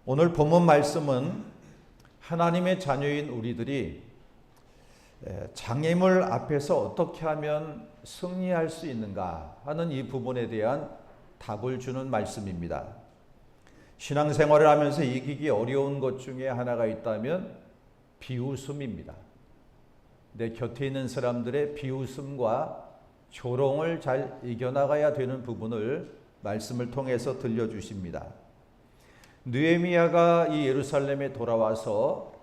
오늘 본문 말씀은 하나님의 자녀인 우리들이 장애물 앞에서 어떻게 하면 승리할 수 있는가 하는 이 부분에 대한 답을 주는 말씀입니다. 신앙생활을 하면서 이기기 어려운 것 중에 하나가 있다면 비웃음입니다. 내 곁에 있는 사람들의 비웃음과 조롱을 잘 이겨나가야 되는 부분을 말씀을 통해서 들려주십니다. 느헤미야가 이 예루살렘에 돌아와서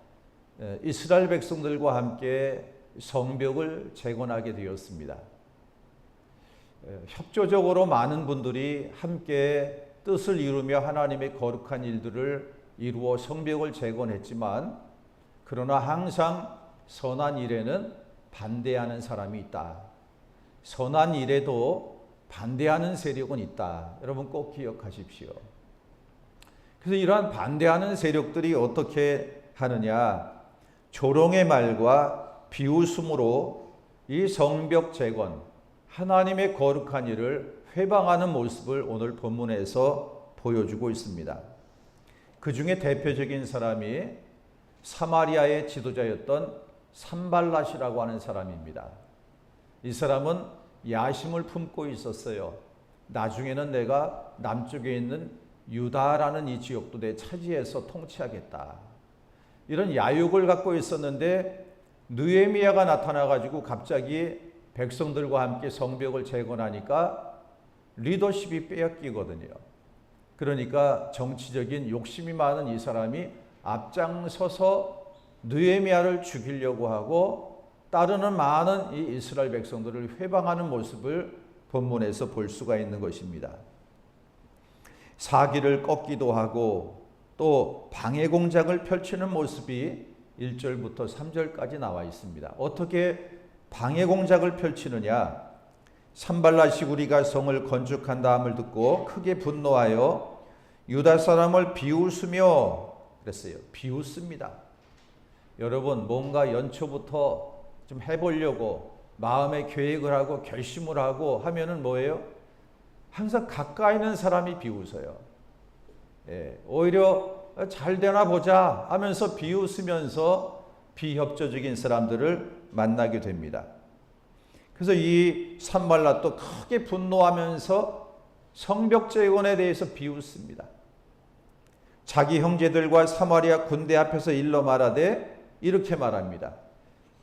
이스라엘 백성들과 함께 성벽을 재건하게 되었습니다. 협조적으로 많은 분들이 함께 뜻을 이루며 하나님의 거룩한 일들을 이루어 성벽을 재건했지만, 그러나 항상 선한 일에는 반대하는 사람이 있다. 선한 일에도 반대하는 세력은 있다. 여러분 꼭 기억하십시오. 그래서 이러한 반대하는 세력들이 어떻게 하느냐? 조롱의 말과 비웃음으로 이 성벽 재건, 하나님의 거룩한 일을 회방하는 모습을 오늘 본문에서 보여주고 있습니다. 그 중에 대표적인 사람이 사마리아의 지도자였던 산발랏이라고 하는 사람입니다. 이 사람은 야심을 품고 있었어요. 나중에는 내가 남쪽에 있는 유다라는 이 지역도 내 차지해서 통치하겠다. 이런 야욕을 갖고 있었는데 느헤미야가 나타나가지고 갑자기 백성들과 함께 성벽을 재건하니까 리더십이 빼앗기거든요. 그러니까 정치적인 욕심이 많은 이 사람이 앞장서서 느헤미야를 죽이려고 하고 따르는 많은 이 이스라엘 백성들을 회방하는 모습을 본문에서 볼 수가 있는 것입니다. 사기를 꺾기도 하고 또 방해 공작을 펼치는 모습이 1절부터 3절까지 나와 있습니다. 어떻게 방해 공작을 펼치느냐? 산발랏이 우리가 성을 건축한 다음을 듣고 크게 분노하여 유다 사람을 비웃으며 그랬어요. 비웃습니다. 여러분, 뭔가 연초부터 좀 해보려고 마음의 계획을 하고 결심을 하고 하면은 뭐예요? 항상 가까이 있는 사람이 비웃어요. 오히려 잘 되나 보자 하면서 비웃으면서 비협조적인 사람들을 만나게 됩니다. 그래서 이 산발랏도 크게 분노하면서 성벽 재건에 대해서 비웃습니다. 자기 형제들과 사마리아 군대 앞에서 일러 말하되 이렇게 말합니다.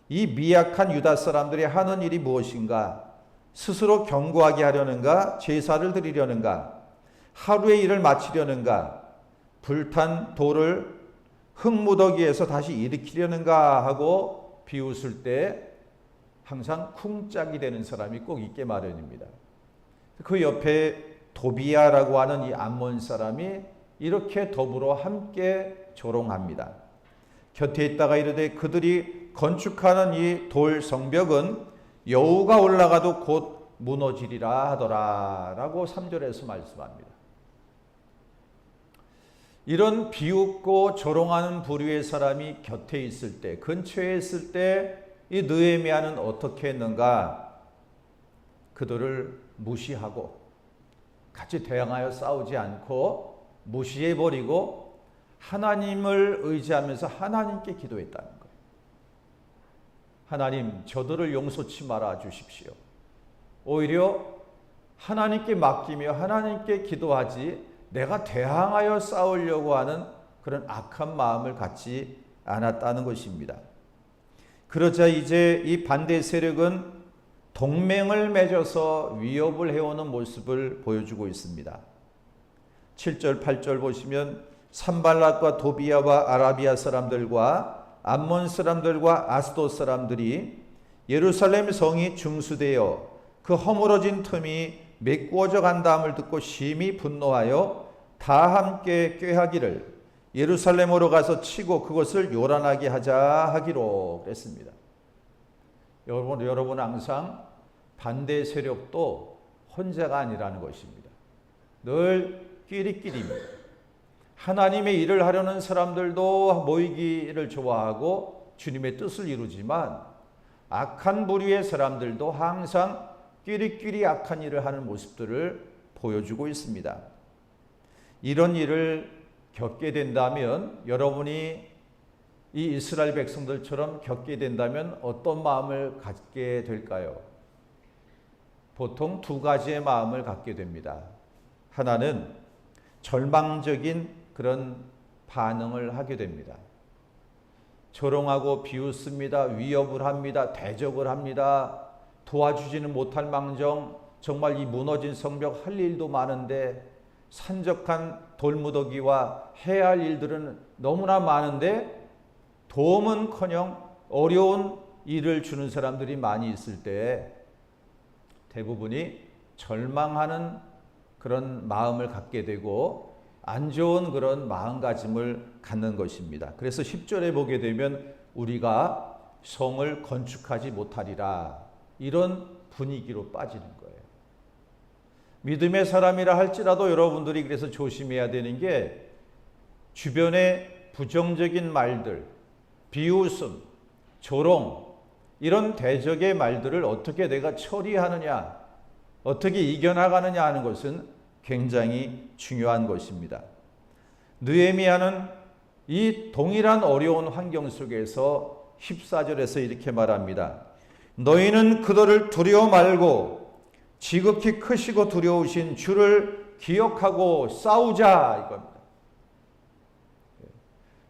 이 미약한 유다 사람들이 하는 일이 무엇인가? 스스로 견고하게 하려는가? 제사를 드리려는가? 하루의 일을 마치려는가? 불탄 돌을 흙무더기에서 다시 일으키려는가 하고 비웃을 때 항상 쿵짝이 되는 사람이 꼭 있게 마련입니다. 그 옆에 도비야라고 하는 이 암몬 사람이 이렇게 더불어 함께 조롱합니다. 곁에 있다가 이르되 그들이 건축하는 이 돌 성벽은 여우가 올라가도 곧 무너지리라 하더라 라고 3절에서 말씀합니다. 이런 비웃고 조롱하는 부류의 사람이 곁에 있을 때, 근처에 있을 때 이 느헤미야는 어떻게 했는가? 그들을 무시하고 같이 대항하여 싸우지 않고 무시해버리고 하나님을 의지하면서 하나님께 기도했다는 거예요. 하나님, 저들을 용서치 말아 주십시오. 오히려 하나님께 맡기며 하나님께 기도하지 내가 대항하여 싸우려고 하는 그런 악한 마음을 갖지 않았다는 것입니다. 그러자 이제 이 반대 세력은 동맹을 맺어서 위협을 해오는 모습을 보여주고 있습니다. 7절, 8절 보시면 산발랏과 도비야와 아라비아 사람들과 암몬 사람들과 아스돗 사람들이 예루살렘 성이 중수되어 그 허물어진 틈이 메꾸어져 간다함을 듣고 심히 분노하여 다 함께 꾀하기를 예루살렘으로 가서 치고 그것을 요란하게 하자 하기로 했습니다. 여러분 항상 반대 세력도 혼자가 아니라는 것입니다. 늘 끼리끼리입니다. 하나님의 일을 하려는 사람들도 모이기를 좋아하고 주님의 뜻을 이루지만 악한 부류의 사람들도 항상 끼리끼리 악한 일을 하는 모습들을 보여주고 있습니다. 이런 일을 겪게 된다면, 여러분이 이 이스라엘 백성들처럼 겪게 된다면 어떤 마음을 갖게 될까요? 보통 두 가지의 마음을 갖게 됩니다. 하나는 절망적인 그런 반응을 하게 됩니다. 조롱하고 비웃습니다. 위협을 합니다. 대적을 합니다. 도와주지는 못할 망정 정말 이 무너진 성벽 할 일도 많은데, 산적한 돌무더기와 해야 할 일들은 너무나 많은데 도움은커녕 어려운 일을 주는 사람들이 많이 있을 때 대부분이 절망하는 그런 마음을 갖게 되고 안 좋은 그런 마음가짐을 갖는 것입니다. 그래서 10절에 보게 되면 우리가 성을 건축하지 못하리라, 이런 분위기로 빠지는 거예요. 믿음의 사람이라 할지라도 여러분들이 그래서 조심해야 되는 게, 주변의 부정적인 말들, 비웃음, 조롱, 이런 대적의 말들을 어떻게 내가 처리하느냐, 어떻게 이겨나가느냐 하는 것은 굉장히 중요한 것입니다. 느헤미야는 이 동일한 어려운 환경 속에서 14절에서 이렇게 말합니다. 너희는 그들을 두려워 말고 지극히 크시고 두려우신 주를 기억하고 싸우자, 이겁니다.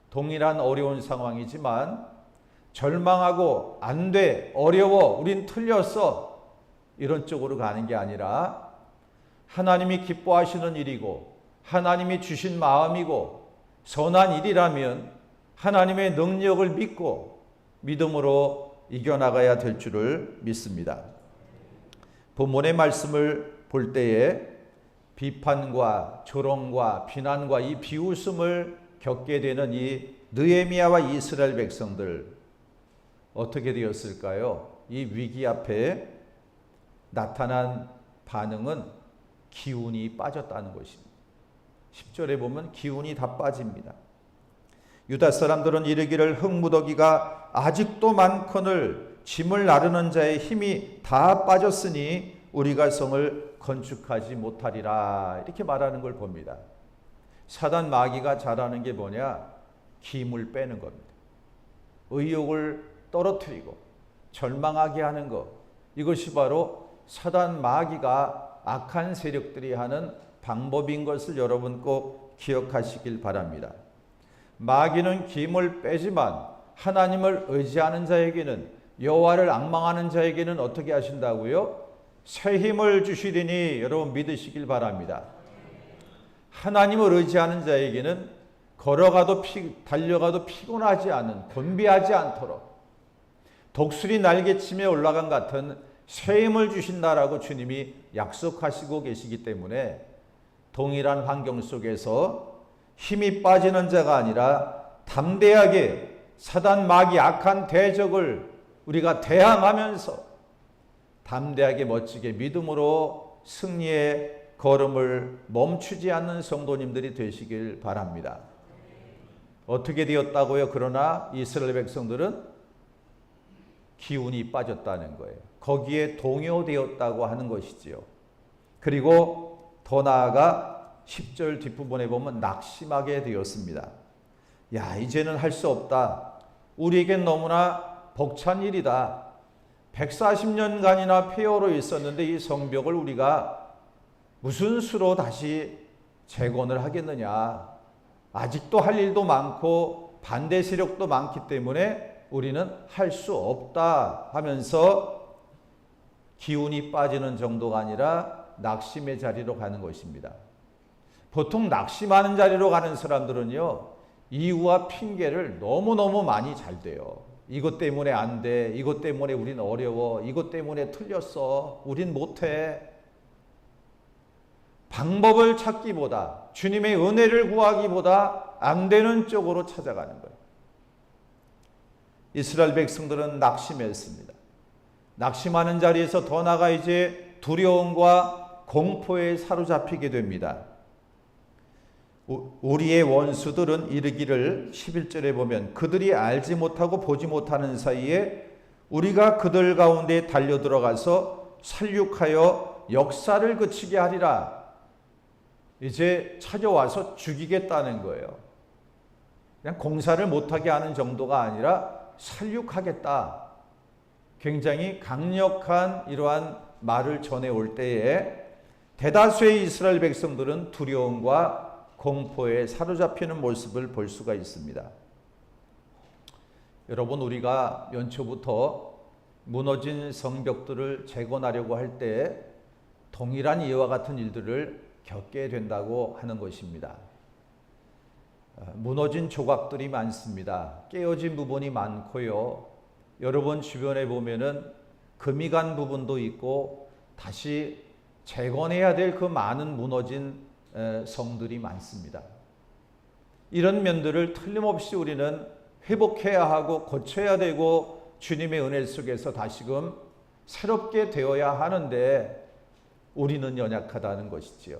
동일한 어려운 상황이지만 절망하고 안 돼, 어려워, 우린 틀렸어, 이런 쪽으로 가는 게 아니라 하나님이 기뻐하시는 일이고 하나님이 주신 마음이고 선한 일이라면 하나님의 능력을 믿고 믿음으로 이겨나가야 될 줄을 믿습니다. 본문의 말씀을 볼 때에 비판과 조롱과 비난과 이 비웃음을 겪게 되는 이 느헤미야와 이스라엘 백성들, 어떻게 되었을까요? 이 위기 앞에 나타난 반응은 기운이 빠졌다는 것입니다. 10절에 보면 기운이 다 빠집니다. 유다 사람들은 이르기를 흙무더기가 아직도 많거늘 짐을 나르는 자의 힘이 다 빠졌으니 우리가 성을 건축하지 못하리라, 이렇게 말하는 걸 봅니다. 사단 마귀가 잘하는 게 뭐냐? 기임을 빼는 겁니다. 의욕을 떨어뜨리고 절망하게 하는 것, 이것이 바로 사단 마귀가 악한 세력들이 하는 방법인 것을 여러분 꼭 기억하시길 바랍니다. 마귀는 기임을 빼지만 하나님을 의지하는 자에게는, 여호와를 앙망하는 자에게는 어떻게 하신다고요? 새 힘을 주시리니 여러분 믿으시길 바랍니다. 하나님을 의지하는 자에게는 걸어가도 달려가도 피곤하지 않은, 곤비하지 않도록 독수리 날개침에 올라간 같은 새 힘을 주신다라고 주님이 약속하시고 계시기 때문에 동일한 환경 속에서 힘이 빠지는 자가 아니라 담대하게 사단 마귀 악한 대적을 우리가 대항하면서 담대하게 멋지게 믿음으로 승리의 걸음을 멈추지 않는 성도님들이 되시길 바랍니다. 어떻게 되었다고요? 그러나 이스라엘 백성들은 기운이 빠졌다는 거예요. 거기에 동요되었다고 하는 것이지요. 그리고 더 나아가 10절 뒷부분에 보면 낙심하게 되었습니다. 야, 이제는 할 수 없다. 우리에겐 너무나 벅찬 일이다. 140년간이나 폐허로 있었는데 이 성벽을 우리가 무슨 수로 다시 재건을 하겠느냐. 아직도 할 일도 많고 반대 세력도 많기 때문에 우리는 할 수 없다 하면서 기운이 빠지는 정도가 아니라 낙심의 자리로 가는 것입니다. 보통 낙심하는 자리로 가는 사람들은요, 이유와 핑계를 너무너무 많이 잘 대요. 이것 때문에 안 돼. 이것 때문에 우린 어려워. 이것 때문에 틀렸어. 우린 못해. 방법을 찾기보다, 주님의 은혜를 구하기보다 안 되는 쪽으로 찾아가는 거예요. 이스라엘 백성들은 낙심했습니다. 낙심하는 자리에서 더 나아가 이제 두려움과 공포에 사로잡히게 됩니다. 우리의 원수들은 이르기를 11절에 보면 그들이 알지 못하고 보지 못하는 사이에 우리가 그들 가운데 달려들어가서 살육하여 역사를 그치게 하리라. 이제 찾아와서 죽이겠다는 거예요. 그냥 공사를 못하게 하는 정도가 아니라 살육하겠다. 굉장히 강력한 이러한 말을 전해올 때에 대다수의 이스라엘 백성들은 두려움과 공포에 사로잡히는 모습을 볼 수가 있습니다. 여러분, 우리가 연초부터 무너진 성벽들을 재건하려고 할 때 동일한 이와 같은 일들을 겪게 된다고 하는 것입니다. 무너진 조각들이 많습니다. 깨어진 부분이 많고요. 여러분 주변에 보면은 금이 간 부분도 있고 다시 재건해야 될 그 많은 무너진 성들이 많습니다. 이런 면들을 틀림없이 우리는 회복해야 하고 고쳐야 되고 주님의 은혜 속에서 다시금 새롭게 되어야 하는데 우리는 연약하다는 것이지요.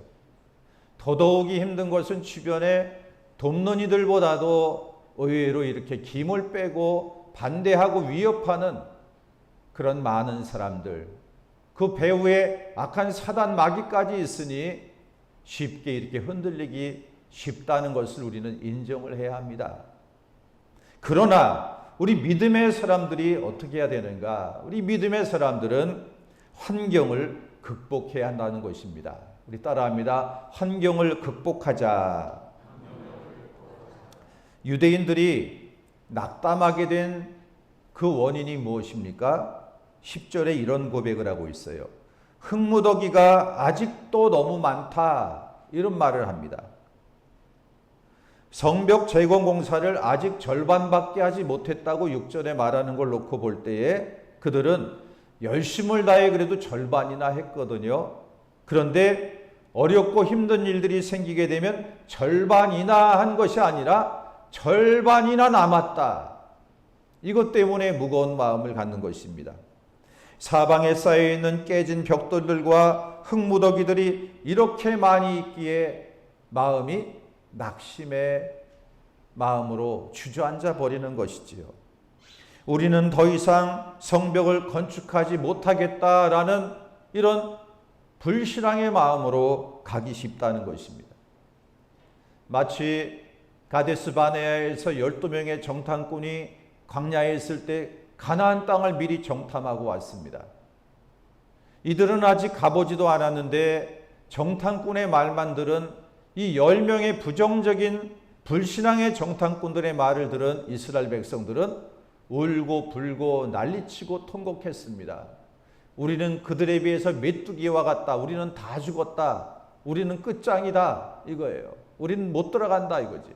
더더욱이 힘든 것은 주변에 돕는 이들보다도 의외로 이렇게 김을 빼고 반대하고 위협하는 그런 많은 사람들, 그 배후에 악한 사단 마귀까지 있으니 쉽게 이렇게 흔들리기 쉽다는 것을 우리는 인정을 해야 합니다. 그러나 우리 믿음의 사람들이 어떻게 해야 되는가? 우리 믿음의 사람들은 환경을 극복해야 한다는 것입니다. 우리 따라합니다. 환경을 극복하자. 유대인들이 낙담하게 된 그 원인이 무엇입니까? 10절에 이런 고백을 하고 있어요. 흙무더기가 아직도 너무 많다. 이런 말을 합니다. 성벽 재건 공사를 아직 절반밖에 하지 못했다고 6절에 말하는 걸 놓고 볼 때에 그들은 열심을 다해 그래도 절반이나 했거든요. 그런데 어렵고 힘든 일들이 생기게 되면 절반이나 한 것이 아니라 절반이나 남았다. 이것 때문에 무거운 마음을 갖는 것입니다. 사방에 쌓여있는 깨진 벽돌들과 흙무더기들이 이렇게 많이 있기에 마음이 낙심의 마음으로 주저앉아 버리는 것이지요. 우리는 더 이상 성벽을 건축하지 못하겠다라는 이런 불신앙의 마음으로 가기 쉽다는 것입니다. 마치 가데스 바네아에서 12명의 정탐꾼이 광야에 있을 때 가나안 땅을 미리 정탐하고 왔습니다. 이들은 아직 가보지도 않았는데 정탐꾼의 말만 들은 이 10명의 부정적인 불신앙의 정탐꾼들의 말을 들은 이스라엘 백성들은 울고 불고 난리치고 통곡했습니다. 우리는 그들에 비해서 메뚜기와 같다. 우리는 다 죽었다. 우리는 끝장이다. 이거예요. 우리는 못 들어간다 이거지요.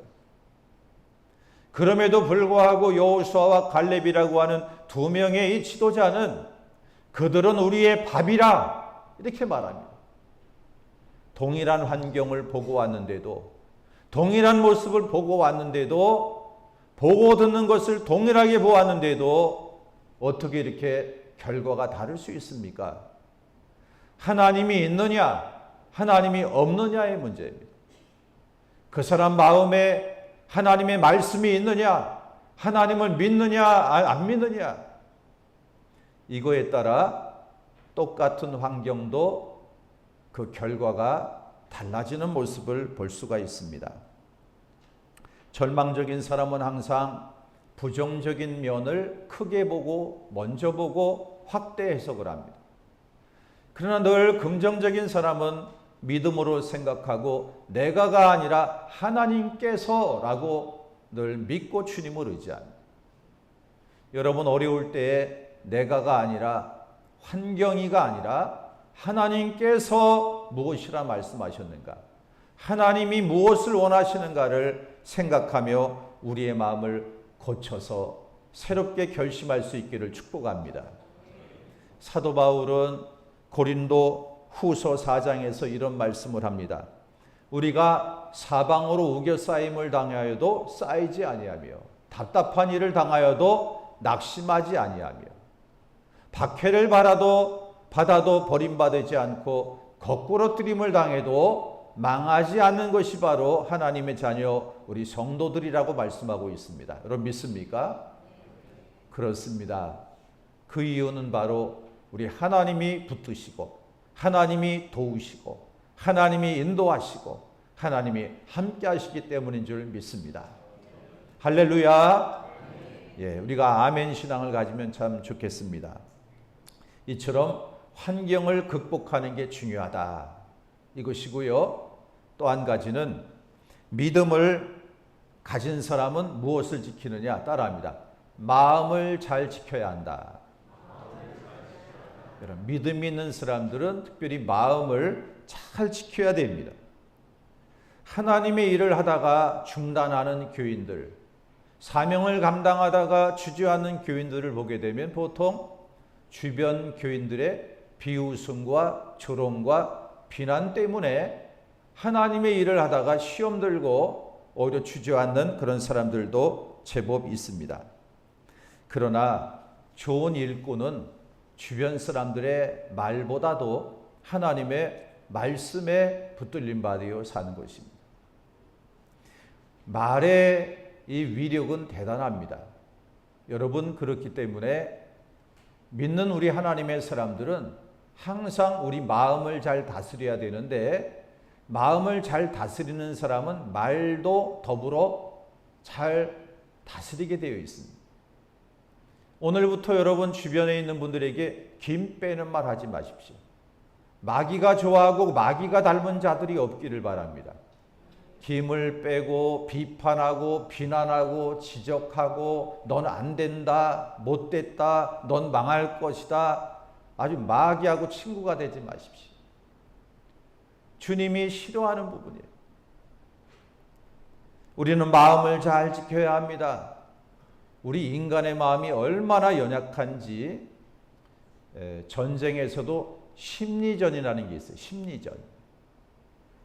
그럼에도 불구하고 여호수아와 갈렙이라고 하는 두 명의 이 지도자는 그들은 우리의 밥이라 이렇게 말합니다. 동일한 환경을 보고 왔는데도, 동일한 모습을 보고 왔는데도, 보고 듣는 것을 동일하게 보았는데도 어떻게 이렇게 결과가 다를 수 있습니까? 하나님이 있느냐 하나님이 없느냐의 문제입니다. 그 사람 마음에 하나님의 말씀이 있느냐, 하나님을 믿느냐 안 믿느냐, 이거에 따라 똑같은 환경도 그 결과가 달라지는 모습을 볼 수가 있습니다. 절망적인 사람은 항상 부정적인 면을 크게 보고 먼저 보고 확대 해석을 합니다. 그러나 늘 긍정적인 사람은 믿음으로 생각하고 내가가 아니라 하나님께서라고 늘 믿고 주님을 의지합니다. 여러분 어려울 때에 내가가 아니라 환경이가 아니라 하나님께서 무엇이라 말씀하셨는가, 하나님이 무엇을 원하시는가를 생각하며 우리의 마음을 고쳐서 새롭게 결심할 수 있기를 축복합니다. 사도 바울은 고린도 후서 4장에서 이런 말씀을 합니다. 우리가 사방으로 우겨싸임을 당하여도 쌓이지 아니하며 답답한 일을 당하여도 낙심하지 아니하며 박해를 받아도 버림받지 않고 거꾸러뜨림을 당해도 망하지 않는 것이 바로 하나님의 자녀 우리 성도들이라고 말씀하고 있습니다. 여러분 믿습니까? 그렇습니다. 그 이유는 바로 우리 하나님이 붙드시고 하나님이 도우시고 하나님이 인도하시고 하나님이 함께 하시기 때문인 줄 믿습니다. 할렐루야. 예, 우리가 아멘 신앙을 가지면 참 좋겠습니다. 이처럼 환경을 극복하는 게 중요하다, 이것이고요. 또 한 가지는 믿음을 가진 사람은 무엇을 지키느냐, 따라합니다. 마음을 잘 지켜야 한다. 여러분, 믿음 있는 사람들은 특별히 마음을 잘 지켜야 됩니다. 하나님의 일을 하다가 중단하는 교인들, 사명을 감당하다가 주저하는 교인들을 보게 되면 보통 주변 교인들의 비웃음과 조롱과 비난 때문에 하나님의 일을 하다가 시험 들고 오히려 주저앉는 그런 사람들도 제법 있습니다. 그러나 좋은 일꾼은 주변 사람들의 말보다도 하나님의 말씀에 붙들림 받아 사는 것입니다. 말의 이 위력은 대단합니다. 여러분, 그렇기 때문에 믿는 우리 하나님의 사람들은 항상 우리 마음을 잘 다스려야 되는데, 마음을 잘 다스리는 사람은 말도 더불어 잘 다스리게 되어 있습니다. 오늘부터 여러분 주변에 있는 분들에게 김 빼는 말 하지 마십시오. 마귀가 좋아하고 마귀가 닮은 자들이 없기를 바랍니다. 김을 빼고 비판하고 비난하고 지적하고 넌 안 된다, 못 됐다, 넌 망할 것이다, 아주 마귀하고 친구가 되지 마십시오. 주님이 싫어하는 부분이에요. 우리는 마음을 잘 지켜야 합니다. 우리 인간의 마음이 얼마나 연약한지 전쟁에서도 심리전이라는 게 있어요. 심리전.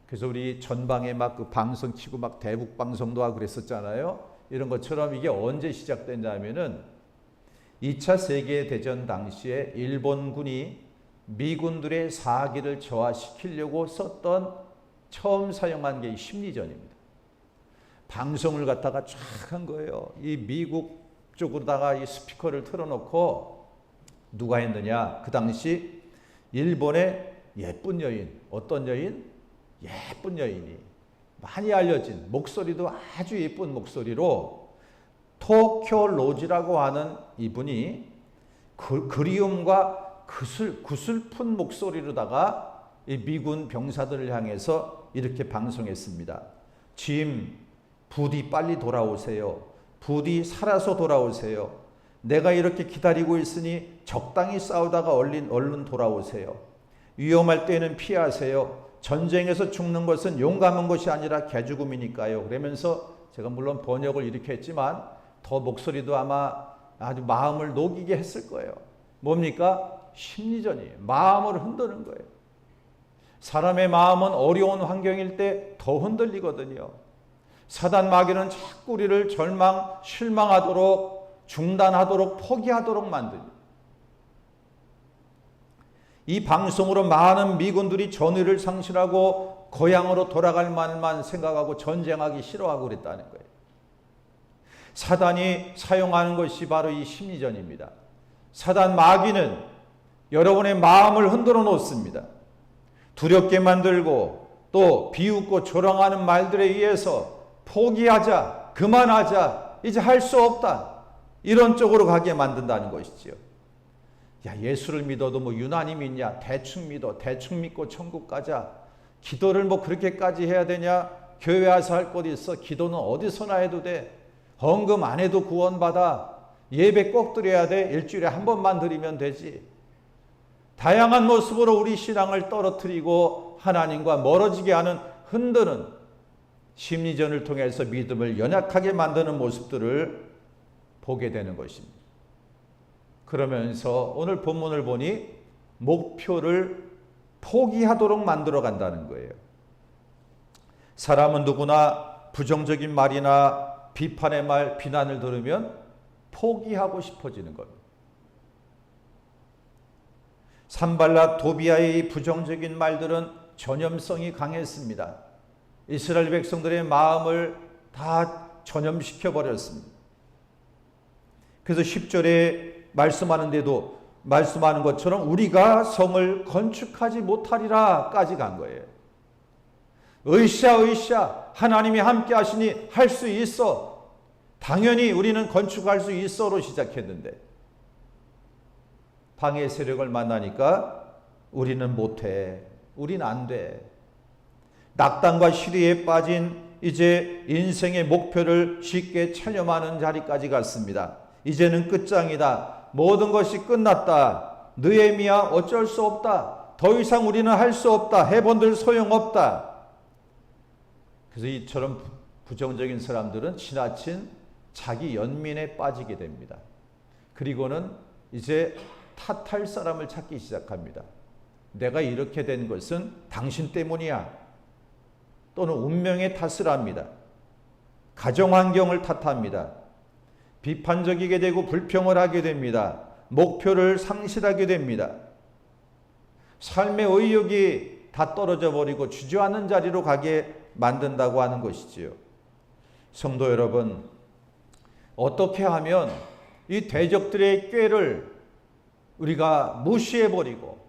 그래서 우리 전방에 막 그 방송 치고 막 대북 방송도 하고 그랬었잖아요. 이런 것처럼 이게 언제 시작됐냐면은 2차 세계대전 당시에 일본군이 미군들의 사기를 저하시키려고 썼던, 처음 사용한 게 심리전입니다. 방송을 갖다가 쫙 한 거예요. 이 미국 쪽으로다가 이 스피커를 틀어놓고 누가 했느냐? 그 당시 일본의 예쁜 여인, 어떤 여인? 예쁜 여인이 많이 알려진, 목소리도 아주 예쁜 목소리로 토쿄 로지라고 하는 이분이 그리움과 구슬픈 목소리로다가 이 미군 병사들을 향해서 이렇게 방송했습니다. 짐, 부디 빨리 돌아오세요. 부디 살아서 돌아오세요. 내가 이렇게 기다리고 있으니 적당히 싸우다가 얼른 돌아오세요. 위험할 때는 피하세요. 전쟁에서 죽는 것은 용감한 것이 아니라 개죽음이니까요. 그러면서 제가 물론 번역을 이렇게 했지만 더 목소리도 아마 아주 마음을 녹이게 했을 거예요. 뭡니까? 심리전이에요. 마음을 흔드는 거예요. 사람의 마음은 어려운 환경일 때 더 흔들리거든요. 사단 마귀는 자꾸 우리를 실망하도록, 중단하도록, 포기하도록 만듭니다. 이 방송으로 많은 미군들이 전의를 상실하고 고향으로 돌아갈 말만 생각하고 전쟁하기 싫어하고 그랬다는 거예요. 사단이 사용하는 것이 바로 이 심리전입니다. 사단 마귀는 여러분의 마음을 흔들어 놓습니다. 두렵게 만들고 또 비웃고 조롱하는 말들에 의해서 포기하자, 그만하자, 이제 할 수 없다, 이런 쪽으로 가게 만든다는 것이지요. 야, 예수를 믿어도 뭐 유난히 믿냐? 대충 믿어. 대충 믿고 천국 가자. 기도를 뭐 그렇게까지 해야 되냐? 교회 와서 할 것 있어. 기도는 어디서나 해도 돼. 헌금 안 해도 구원받아. 예배 꼭 드려야 돼. 일주일에 한 번만 드리면 되지. 다양한 모습으로 우리 신앙을 떨어뜨리고 하나님과 멀어지게 하는, 흔드는 심리전을 통해서 믿음을 연약하게 만드는 모습들을 보게 되는 것입니다. 그러면서 오늘 본문을 보니 목표를 포기하도록 만들어 간다는 거예요. 사람은 누구나 부정적인 말이나 비판의 말, 비난을 들으면 포기하고 싶어지는 겁니다. 산발락 도비아의 부정적인 말들은 전염성이 강했습니다. 이스라엘 백성들의 마음을 다 전염시켜 버렸습니다. 그래서 10절에 말씀하는 것처럼 우리가 성을 건축하지 못하리라까지 간 거예요. 으쌰 하나님이 함께 하시니 할 수 있어. 당연히 우리는 건축할 수 있어로 시작했는데 방해 세력을 만나니까 우리는 못해. 우린 안 돼. 낙담과 시리에 빠진 이제 인생의 목표를 쉽게 체념하는 자리까지 갔습니다. 이제는 끝장이다. 모든 것이 끝났다. 느헤미야 어쩔 수 없다. 더 이상 우리는 할 수 없다. 해본들 소용없다. 그래서 이처럼 부정적인 사람들은 지나친 자기 연민에 빠지게 됩니다. 그리고는 이제 탓할 사람을 찾기 시작합니다. 내가 이렇게 된 것은 당신 때문이야. 또는 운명의 탓을 합니다. 가정 환경을 탓합니다. 비판적이게 되고 불평을 하게 됩니다. 목표를 상실하게 됩니다. 삶의 의욕이 다 떨어져 버리고 주저하는 자리로 가게 만든다고 하는 것이지요. 성도 여러분, 어떻게 하면 이 대적들의 꾀를 우리가 무시해버리고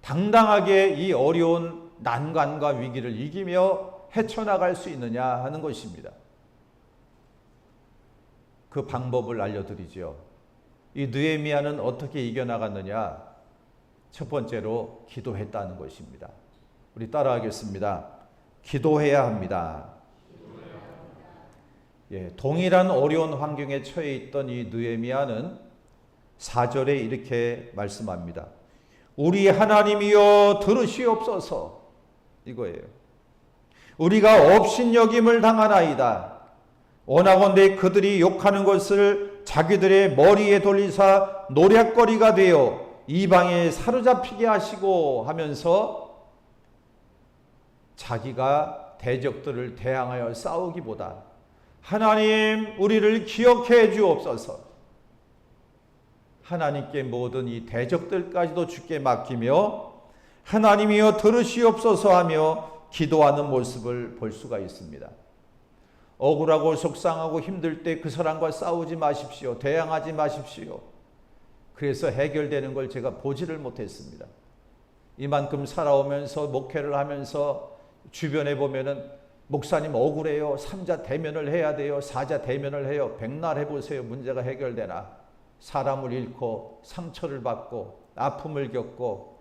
당당하게 이 어려운 난관과 위기를 이기며 헤쳐나갈 수 있느냐 하는 것입니다. 그 방법을 알려드리죠. 이 느헤미야는 어떻게 이겨나갔느냐? 첫 번째로 기도했다는 것입니다. 우리 따라하겠습니다. 기도해야 합니다. 동일한 어려운 환경에 처해 있던 이 느헤미야는 4절에 이렇게 말씀합니다. 우리 하나님이여 들으시옵소서. 이거예요. 우리가 업신여김을 당하나이다. 원하건대 그들이 욕하는 것을 자기들의 머리에 돌리사 노략거리가 되어 이방에 사로잡히게 하시고 하면서 자기가 대적들을 대항하여 싸우기보다 하나님 우리를 기억해 주옵소서. 하나님께 모든 이 대적들까지도 주께 맡기며 하나님이여 들으시옵소서 하며 기도하는 모습을 볼 수가 있습니다. 억울하고 속상하고 힘들 때 그 사람과 싸우지 마십시오. 대항하지 마십시오. 그래서 해결되는 걸 제가 보지를 못했습니다. 이만큼 살아오면서 목회를 하면서 주변에 보면은 목사님 억울해요. 3자 대면을 해야 돼요. 4자 대면을 해요. 백날 해보세요. 문제가 해결되나. 사람을 잃고 상처를 받고 아픔을 겪고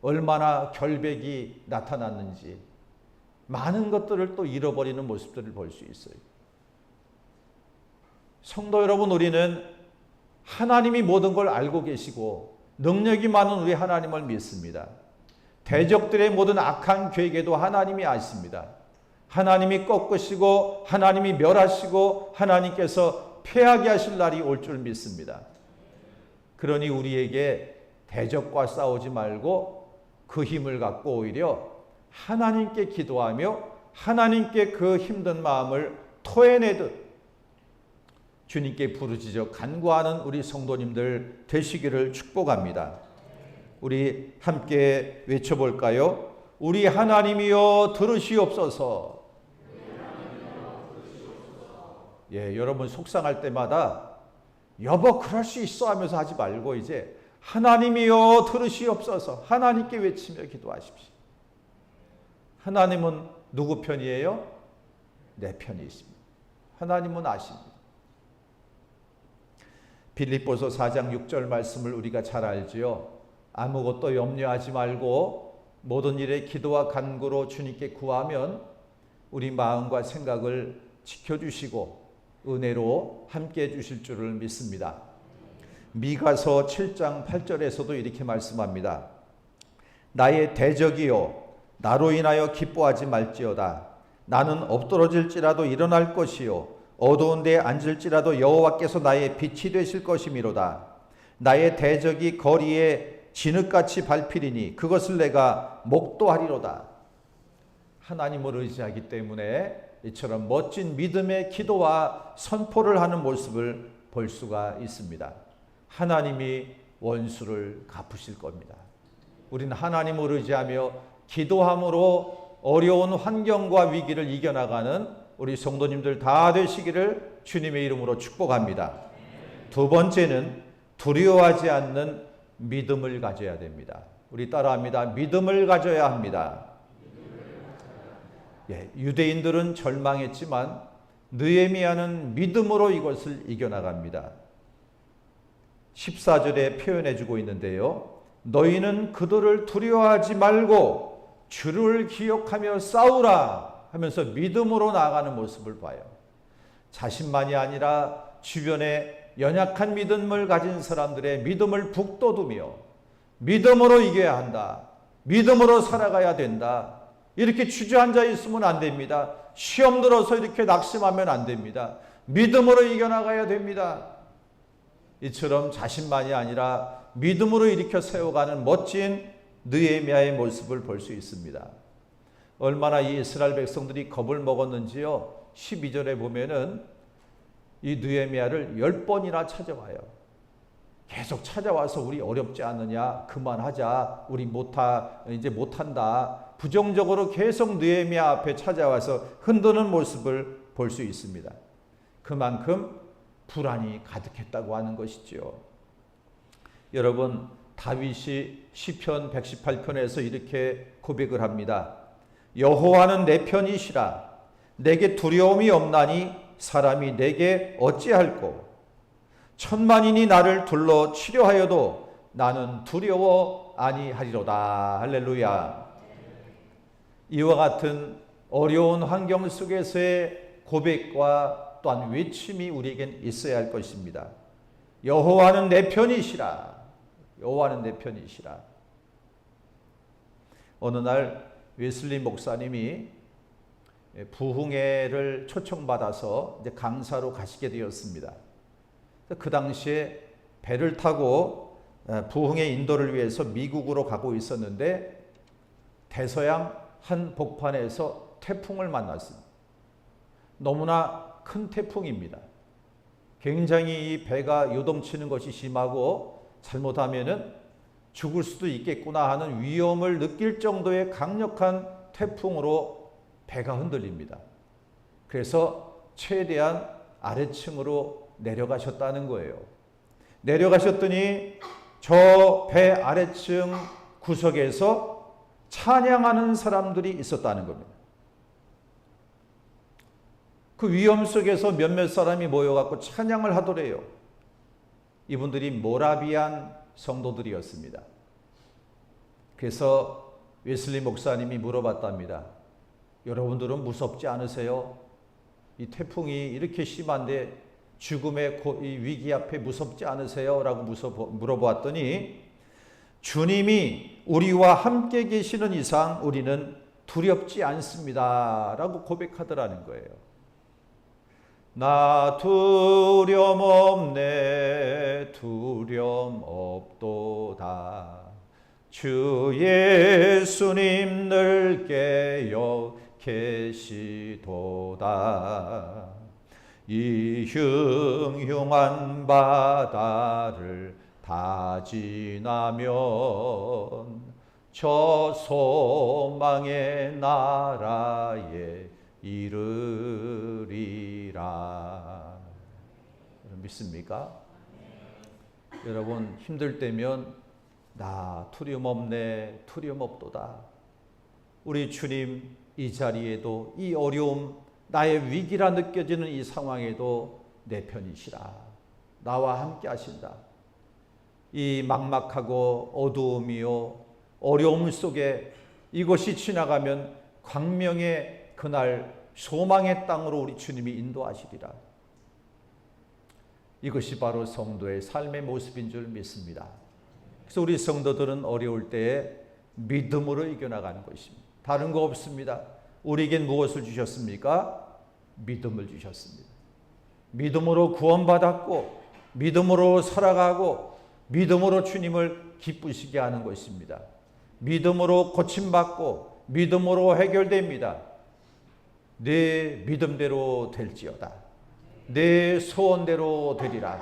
얼마나 결백이 나타났는지 많은 것들을 또 잃어버리는 모습들을 볼 수 있어요. 성도 여러분, 우리는 하나님이 모든 걸 알고 계시고 능력이 많은 우리 하나님을 믿습니다. 대적들의 모든 악한 계획에도 하나님이 아십니다. 하나님이 꺾으시고 하나님이 멸하시고 하나님께서 패하게 하실 날이 올 줄 믿습니다. 그러니 우리에게 대적과 싸우지 말고 그 힘을 갖고 오히려 하나님께 기도하며 하나님께 그 힘든 마음을 토해내듯 주님께 부르짖어 간구하는 우리 성도님들 되시기를 축복합니다. 우리 함께 외쳐볼까요? 우리 하나님이여 들으시옵소서. 여러분 속상할 때마다 여보 그럴 수 있어 하면서 하지 말고 이제 하나님이여 들으시옵소서. 하나님께 외치며 기도하십시오. 하나님은 누구 편이에요? 내 편이 있습니다. 하나님은 아십니다. 빌립보서 4장 6절 말씀을 우리가 잘 알지요. 아무것도 염려하지 말고 모든 일에 기도와 간구로 주님께 구하면 우리 마음과 생각을 지켜주시고 은혜로 함께해 주실 줄을 믿습니다. 미가서 7장 8절에서도 이렇게 말씀합니다. 나의 대적이요 나로 인하여 기뻐하지 말지어다. 나는 엎드러질지라도 일어날 것이요 어두운 데에 앉을지라도 여호와께서 나의 빛이 되실 것이미로다. 나의 대적이 거리에 진흙같이 밟히리니 그것을 내가 목도하리로다. 하나님을 의지하기 때문에 이처럼 멋진 믿음의 기도와 선포를 하는 모습을 볼 수가 있습니다. 하나님이 원수를 갚으실 겁니다. 우리는 하나님을 의지하며 기도함으로 어려운 환경과 위기를 이겨나가는 우리 성도님들 다 되시기를 주님의 이름으로 축복합니다. 두 번째는 두려워하지 않는 믿음을 가져야 됩니다. 우리 따라합니다. 믿음을 가져야 합니다. 유대인들은 절망했지만 느헤미야는 믿음으로 이것을 이겨나갑니다. 14절에 표현해 주고 있는데요. 너희는 그들을 두려워하지 말고 주를 기억하며 싸우라 하면서 믿음으로 나아가는 모습을 봐요. 자신만이 아니라 주변에 연약한 믿음을 가진 사람들의 믿음을 북돋우며 믿음으로 이겨야 한다. 믿음으로 살아가야 된다. 이렇게 주저앉아 있으면 안 됩니다. 시험 들어서 이렇게 낙심하면 안 됩니다. 믿음으로 이겨나가야 됩니다. 이처럼 자신만이 아니라 믿음으로 일으켜 세워가는 멋진 느헤미야의 모습을 볼 수 있습니다. 얼마나 이 이스라엘 백성들이 겁을 먹었는지요. 12절에 보면은 이 느헤미야를 10번이나 찾아와요. 계속 찾아와서 우리 어렵지 않느냐, 그만하자, 우리 이제 못한다. 부정적으로 계속 느헤미야 앞에 찾아와서 흔드는 모습을 볼 수 있습니다. 그만큼 불안이 가득했다고 하는 것이죠. 여러분, 다윗이 시편 118편에서 이렇게 고백을 합니다. 여호와는 내 편이시라. 내게 두려움이 없나니 사람이 내게 어찌할꼬. 천만인이 나를 둘러 치려하여도 나는 두려워 아니하리로다. 할렐루야. 이와 같은 어려운 환경 속에서의 고백과 또한 외침이 우리에겐 있어야 할 것입니다. 여호와는 내 편이시라. 여호와는 내 편이시라. 어느 날 웨슬리 목사님이 부흥회를 초청받아서 이제 강사로 가시게 되었습니다. 그 당시에 배를 타고 부흥회 인도를 위해서 미국으로 가고 있었는데 대서양 한 복판에서 태풍을 만났습니다. 너무나 큰 태풍입니다. 굉장히 이 배가 요동치는 것이 심하고 잘못하면은 죽을 수도 있겠구나 하는 위험을 느낄 정도의 강력한 태풍으로 배가 흔들립니다. 그래서 최대한 아래층으로 내려가셨다는 거예요. 내려가셨더니 저 배 아래층 구석에서 찬양하는 사람들이 있었다는 겁니다. 그 위험 속에서 몇몇 사람이 모여갖고 찬양을 하더래요. 이분들이 모라비안 성도들이었습니다. 그래서 웨슬리 목사님이 물어봤답니다. 여러분들은 무섭지 않으세요? 이 태풍이 이렇게 심한데 죽음의 이 위기 앞에 무섭지 않으세요? 라고 물어보았더니 주님이 우리와 함께 계시는 이상 우리는 두렵지 않습니다. 라고 고백하더라는 거예요. 나 두려움 없네 두려움 없도다 주 예수님 늘 깨어 계시도다 이 흉흉한 바다를 다 지나면 저 소망의 나라에 이르리라. 믿습니까? 여러분 힘들 때면 나 두려움 없네 두려움 없도다. 우리 주님 이 자리에도 이 어려움 나의 위기라 느껴지는 이 상황에도 내 편이시라. 나와 함께 하신다. 이 막막하고 어두움이요 어려움 속에 이것이 지나가면 광명의 그날 소망의 땅으로 우리 주님이 인도하시리라. 이것이 바로 성도의 삶의 모습인 줄 믿습니다. 그래서 우리 성도들은 어려울 때에 믿음으로 이겨나가는 것입니다. 다른 거 없습니다. 우리에겐 무엇을 주셨습니까? 믿음을 주셨습니다. 믿음으로 구원받았고 믿음으로 살아가고 믿음으로 주님을 기쁘시게 하는 것입니다. 믿음으로 고침받고 믿음으로 해결됩니다. 내 믿음대로 될지어다. 내 소원대로 되리라.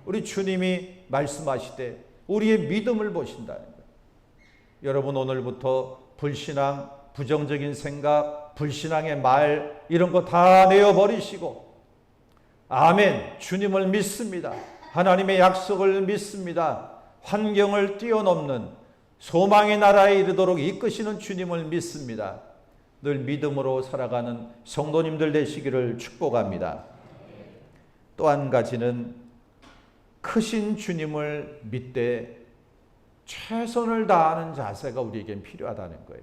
우리 주님이 말씀하시되 우리의 믿음을 보신다는 거예요. 여러분 오늘부터 불신앙, 부정적인 생각, 불신앙의 말 이런 거 다 내어버리시고 아멘 주님을 믿습니다. 하나님의 약속을 믿습니다. 환경을 뛰어넘는 소망의 나라에 이르도록 이끄시는 주님을 믿습니다. 늘 믿음으로 살아가는 성도님들 되시기를 축복합니다. 또 한 가지는 크신 주님을 믿되 최선을 다하는 자세가 우리에겐 필요하다는 거예요.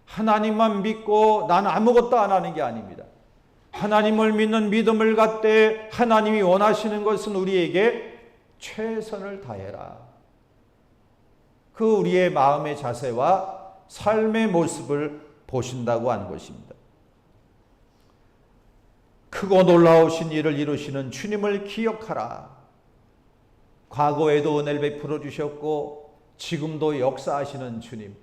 하나님만 믿고 나는 아무것도 안 하는 게 아닙니다. 하나님을 믿는 믿음을 갖되 하나님이 원하시는 것은 우리에게 최선을 다해라. 그 우리의 마음의 자세와 삶의 모습을 보신다고 하는 것입니다. 크고 놀라우신 일을 이루시는 주님을 기억하라. 과거에도 은혜를 베풀어 주셨고 지금도 역사하시는 주님,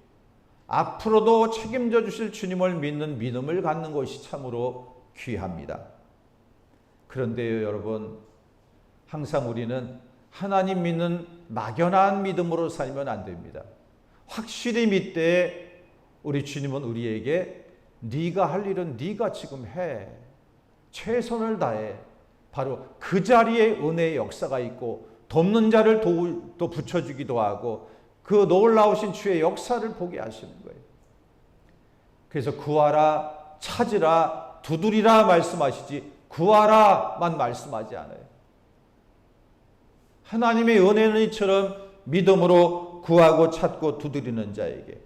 앞으로도 책임져 주실 주님을 믿는 믿음을 갖는 것이 참으로 귀합니다. 그런데요, 여러분, 항상 우리는 하나님 믿는 막연한 믿음으로 살면 안 됩니다. 확실히 믿되 우리 주님은 우리에게 네가 할 일은 네가 지금 해. 최선을 다해. 바로 그 자리에 은혜의 역사가 있고 돕는 자를 또 붙여주기도 하고 그 놀라우신 주의 역사를 보게 하시는 거예요. 그래서 구하라, 찾으라, 두드리라 말씀하시지 구하라만 말씀하지 않아요. 하나님의 은혜는 이처럼 믿음으로 구하고 찾고 두드리는 자에게,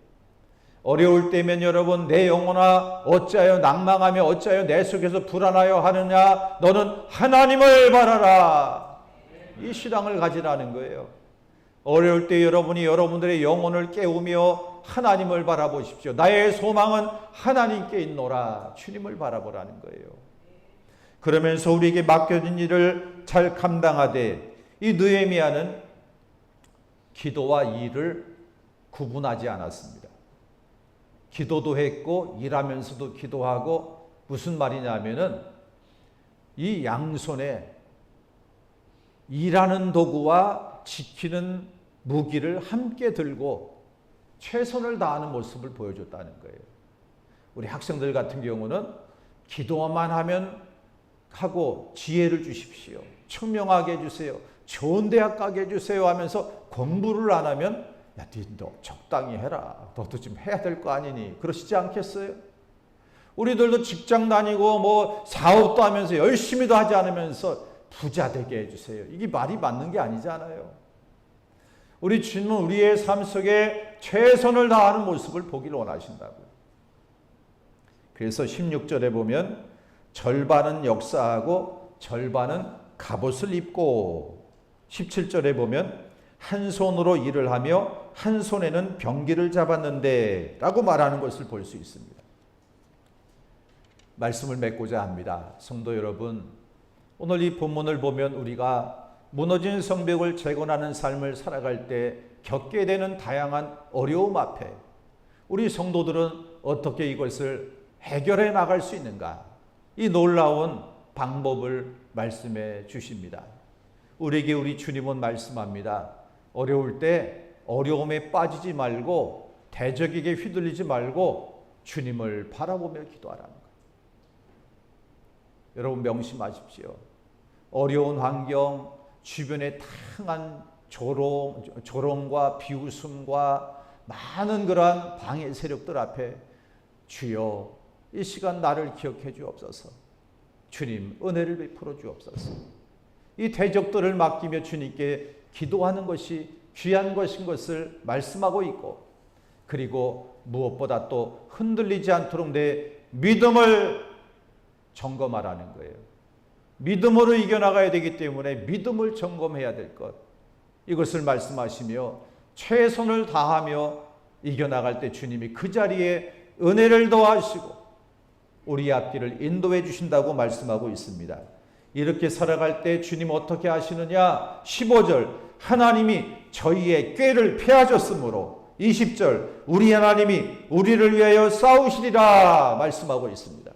어려울 때면 여러분 내 영혼아 어찌하여 낭망하며 어찌하여 내 속에서 불안하여 하느냐, 너는 하나님을 바라라. 이 신앙을 가지라는 거예요. 어려울 때 여러분이 여러분들의 영혼을 깨우며 하나님을 바라보십시오. 나의 소망은 하나님께 있노라. 주님을 바라보라는 거예요. 그러면서 우리에게 맡겨진 일을 잘 감당하되, 이 느헤미야는 기도와 일을 구분하지 않았습니다. 기도도 했고 일하면서도 기도하고, 무슨 말이냐면은 이 양손에 일하는 도구와 지키는 무기를 함께 들고 최선을 다하는 모습을 보여줬다는 거예요. 우리 학생들 같은 경우는 기도만 하면 하고 지혜를 주십시오. 청명하게 해주세요. 좋은 대학 가게 해주세요 하면서 공부를 안 하면 야, 너 적당히 해라. 너도 좀 해야 될 거 아니니. 그러시지 않겠어요? 우리들도 직장 다니고 뭐 사업도 하면서 열심히도 하지 않으면서 부자 되게 해주세요. 이게 말이 맞는 게 아니잖아요. 우리 주님은 우리의 삶 속에 최선을 다하는 모습을 보기를 원하신다고요. 그래서 16절에 보면 절반은 역사하고 절반은 갑옷을 입고, 17절에 보면 한 손으로 일을 하며 한 손에는 병기를 잡았는데 라고 말하는 것을 볼 수 있습니다. 말씀을 맺고자 합니다. 성도 여러분, 오늘 이 본문을 보면 우리가 무너진 성벽을 재건하는 삶을 살아갈 때 겪게 되는 다양한 어려움 앞에 우리 성도들은 어떻게 이것을 해결해 나갈 수 있는가, 이 놀라운 방법을 말씀해 주십니다. 우리에게 우리 주님은 말씀합니다. 어려울 때 어려움에 빠지지 말고 대적에게 휘둘리지 말고 주님을 바라보며 기도하라는 거예요. 여러분 명심하십시오. 어려운 환경, 주변에 다양한 조롱과 비웃음과 많은 그러한 방해 세력들 앞에 주여 이 시간 나를 기억해 주옵소서. 주님 은혜를 베풀어 주옵소서. 이 대적들을 맡기며 주님께 기도하는 것이 귀한 것인 것을 말씀하고 있고, 그리고 무엇보다 또 흔들리지 않도록 내 믿음을 점검하라는 거예요. 믿음으로 이겨나가야 되기 때문에 믿음을 점검해야 될 것, 이것을 말씀하시며 최선을 다하며 이겨나갈 때 주님이 그 자리에 은혜를 더하시고 우리의 앞길을 인도해 주신다고 말씀하고 있습니다. 이렇게 살아갈 때 주님 어떻게 하시느냐? 15절 하나님이 저희의 꾀를 폐하셨으므로, 20절 우리 하나님이 우리를 위하여 싸우시리라 말씀하고 있습니다.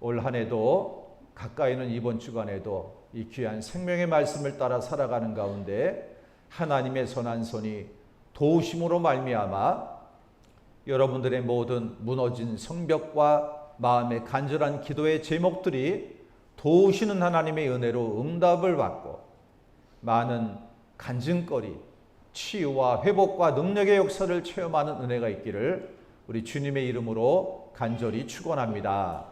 올 한 해도 가까이는 이번 주간에도 이 귀한 생명의 말씀을 따라 살아가는 가운데 하나님의 선한 손이 도우심으로 말미암아 여러분들의 모든 무너진 성벽과 마음의 간절한 기도의 제목들이 도우시는 하나님의 은혜로 응답을 받고 많은 간증거리, 치유와 회복과 능력의 역사를 체험하는 은혜가 있기를 우리 주님의 이름으로 간절히 축원합니다.